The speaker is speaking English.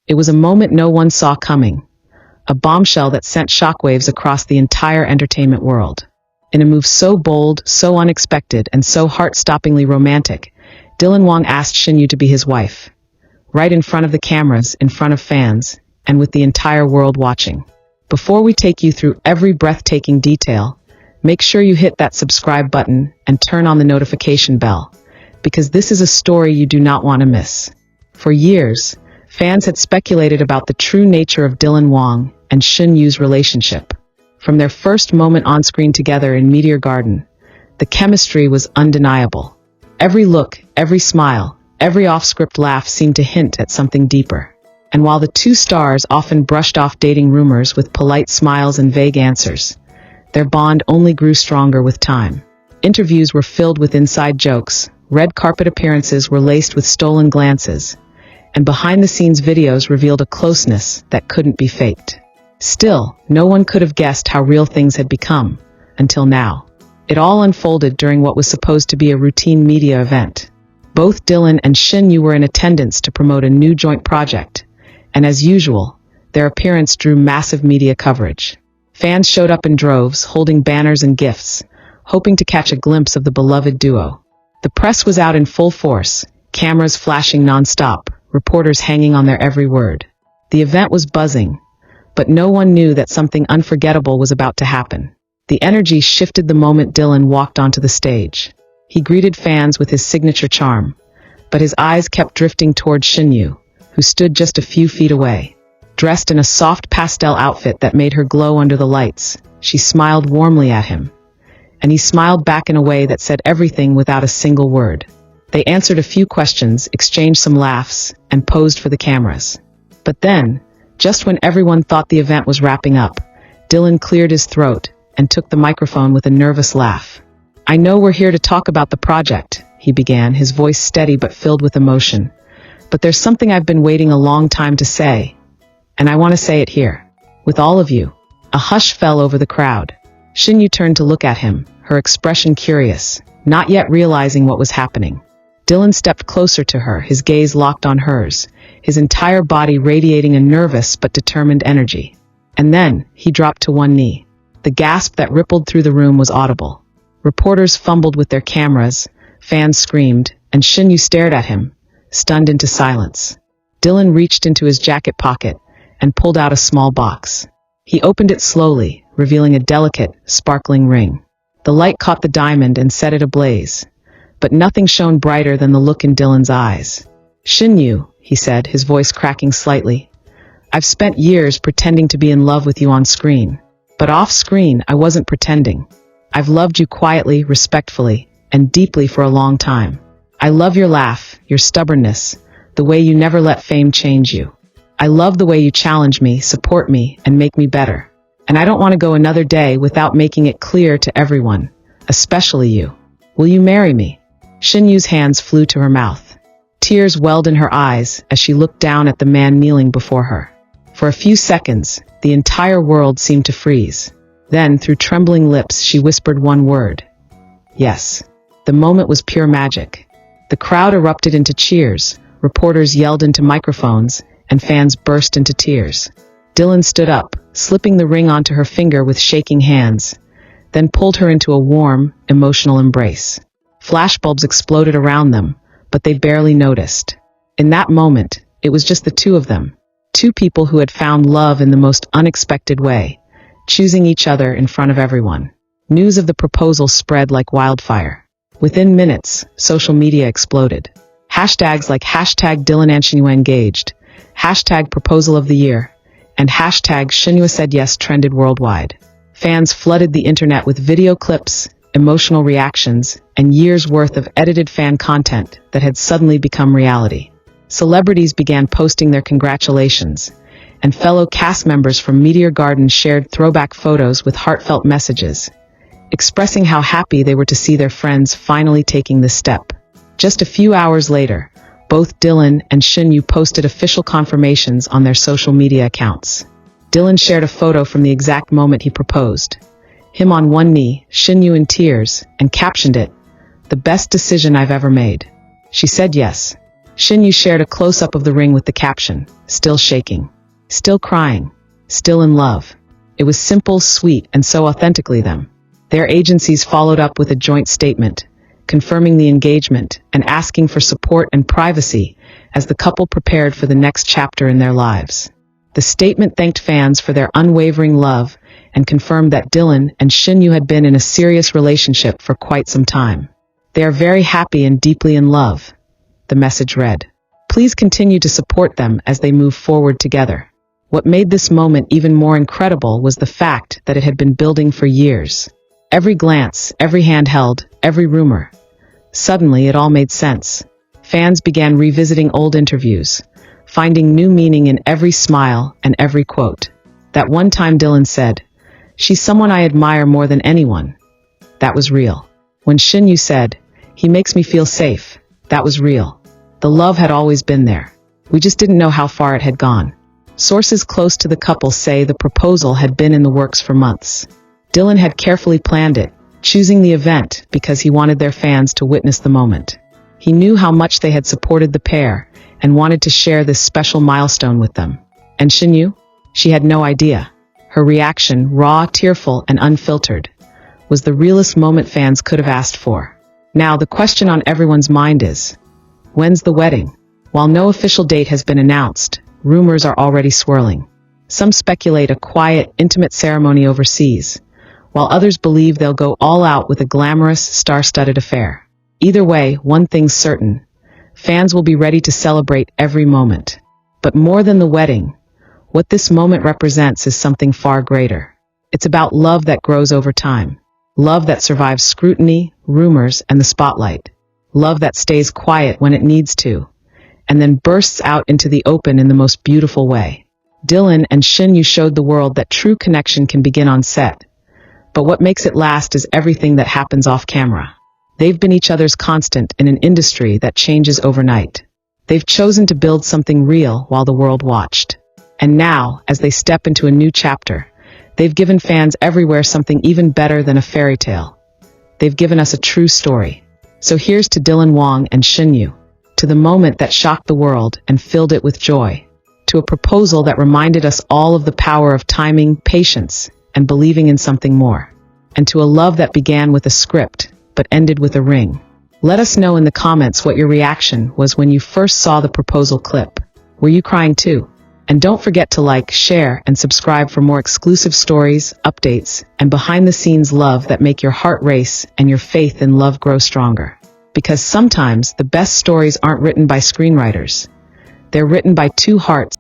It was a moment no one saw coming, a bombshell that sent shockwaves across the entire entertainment world. In a move so bold, so unexpected, and so heart-stoppingly romantic, Wang asked Shen Yue to be his wife. Right in front of the cameras, in front of fans, and with the entire world watching. Before we take you through every breathtaking detail, make sure you hit that subscribe button and turn on the notification bell, because this is a story you do not want to miss. For years, fans had speculated about the true nature of Wang and Shen Yue's relationship. From their first moment on screen together in Meteor Garden, the chemistry was undeniable. Every look, every smile, every off-script laugh seemed to hint at something deeper. And while the two stars often brushed off dating rumors with polite smiles and vague answers, their bond only grew stronger with time. Interviews were filled with inside jokes, red carpet appearances were laced with stolen glances, and behind-the-scenes videos revealed a closeness that couldn't be faked. Still, no one could have guessed how real things had become, until now. It all unfolded during what was supposed to be a routine media event. Both Dylan and Shen Yue were in attendance to promote a new joint project, and as usual, their appearance drew massive media coverage. Fans showed up in droves, holding banners and gifts, hoping to catch a glimpse of the beloved duo. The press was out in full force, cameras flashing non-stop, reporters hanging on their every word. The event was buzzing, but no one knew that something unforgettable was about to happen. The energy shifted the moment Dylan walked onto the stage. He greeted fans with his signature charm, but his eyes kept drifting toward Shen Yue, who stood just a few feet away. Dressed in a soft pastel outfit that made her glow under the lights, she smiled warmly at him. And he smiled back in a way that said everything without a single word. They answered a few questions, exchanged some laughs, and posed for the cameras. But then, just when everyone thought the event was wrapping up, Dylan cleared his throat and took the microphone with a nervous laugh. "I know we're here to talk about the project," he began, his voice steady but filled with emotion. "But there's something I've been waiting a long time to say, and I want to say it here, with all of you." A hush fell over the crowd. Shen Yue turned to look at him, her expression curious, not yet realizing what was happening. Dylan stepped closer to her, his gaze locked on hers, his entire body radiating a nervous but determined energy. And then, he dropped to one knee. The gasp that rippled through the room was audible. Reporters fumbled with their cameras, fans screamed, and Shen Yue stared at him, stunned into silence. Dylan reached into his jacket pocket and pulled out a small box. He opened it slowly, revealing a delicate, sparkling ring. The light caught the diamond and set it ablaze, but nothing shone brighter than the look in Dylan's eyes. "Shen Yue," he said, his voice cracking slightly, "I've spent years pretending to be in love with you on screen, but off screen I wasn't pretending. I've loved you quietly, respectfully, and deeply for a long time. I love your laugh, your stubbornness, the way you never let fame change you. I love the way you challenge me, support me, and make me better. And I don't want to go another day without making it clear to everyone, especially you. Will you marry me?" Shen Yue's hands flew to her mouth. Tears welled in her eyes as she looked down at the man kneeling before her. For a few seconds, the entire world seemed to freeze. Then, through trembling lips, she whispered one word. "Yes." The moment was pure magic. The crowd erupted into cheers, reporters yelled into microphones, and fans burst into tears. Dylan stood up, slipping the ring onto her finger with shaking hands, then pulled her into a warm, emotional embrace. Flashbulbs exploded around them, but they barely noticed. In that moment, it was just the two of them. Two people who had found love in the most unexpected way, choosing each other in front of everyone. News of the proposal spread like wildfire. Within minutes, social media exploded. Hashtags like hashtag Dylan and Shen Yue engaged, hashtag proposal of the year, and hashtag Shen Yue said yes trended worldwide. Fans flooded the internet with video clips, emotional reactions, and years' worth of edited fan content that had suddenly become reality. Celebrities began posting their congratulations, and fellow cast members from Meteor Garden shared throwback photos with heartfelt messages, expressing how happy they were to see their friends finally taking this step. Just a few hours later, both Dylan and Shen Yue posted official confirmations on their social media accounts. Dylan shared a photo from the exact moment he proposed. Him on one knee, Shen Yue in tears, and captioned it, "The best decision I've ever made." She said yes. Shen Yue shared a close-up of the ring with the caption, "Still shaking. Still crying. Still in love." It was simple, sweet, and so authentically them. Their agencies followed up with a joint statement, confirming the engagement and asking for support and privacy as the couple prepared for the next chapter in their lives. The statement thanked fans for their unwavering love and confirmed that Dylan and Shen Yue had been in a serious relationship for quite some time. "They are very happy and deeply in love," the message read. "Please continue to support them as they move forward together." What made this moment even more incredible was the fact that it had been building for years. Every glance, every hand held, every rumor. Suddenly, it all made sense. Fans began revisiting old interviews, finding new meaning in every smile and every quote. That one time Dylan said, "She's someone I admire more than anyone." That was real. When Shen Yue said, "He makes me feel safe," that was real. The love had always been there. We just didn't know how far it had gone. Sources close to the couple say the proposal had been in the works for months. Dylan had carefully planned it, choosing the event because he wanted their fans to witness the moment. He knew how much they had supported the pair and wanted to share this special milestone with them. And Shen Yue? She had no idea. Her reaction, raw, tearful, and unfiltered, was the realest moment fans could have asked for. Now, the question on everyone's mind is, when's the wedding? While no official date has been announced, rumors are already swirling. Some speculate a quiet, intimate ceremony overseas, while others believe they'll go all out with a glamorous, star-studded affair. Either way, one thing's certain. Fans will be ready to celebrate every moment. But more than the wedding, what this moment represents is something far greater. It's about love that grows over time. Love that survives scrutiny, rumors, and the spotlight. Love that stays quiet when it needs to, and then bursts out into the open in the most beautiful way. Dylan and Shen Yue showed the world that true connection can begin on set. But what makes it last is everything that happens off camera. They've been each other's constant in an industry that changes overnight. They've chosen to build something real while the world watched. And now, as they step into a new chapter, they've given fans everywhere something even better than a fairy tale. They've given us a true story. So here's to Dylan Wang and Shen Yue, to the moment that shocked the world and filled it with joy, to a proposal that reminded us all of the power of timing, patience, and believing in something more, and to a love that began with a script but ended with a ring. Let us know in the comments what your reaction was when you first saw the proposal clip. Were you crying too? And don't forget to like, share, and subscribe for more exclusive stories, updates, and behind-the-scenes love that make your heart race and your faith in love grow stronger. Because sometimes the best stories aren't written by screenwriters. They're written by two hearts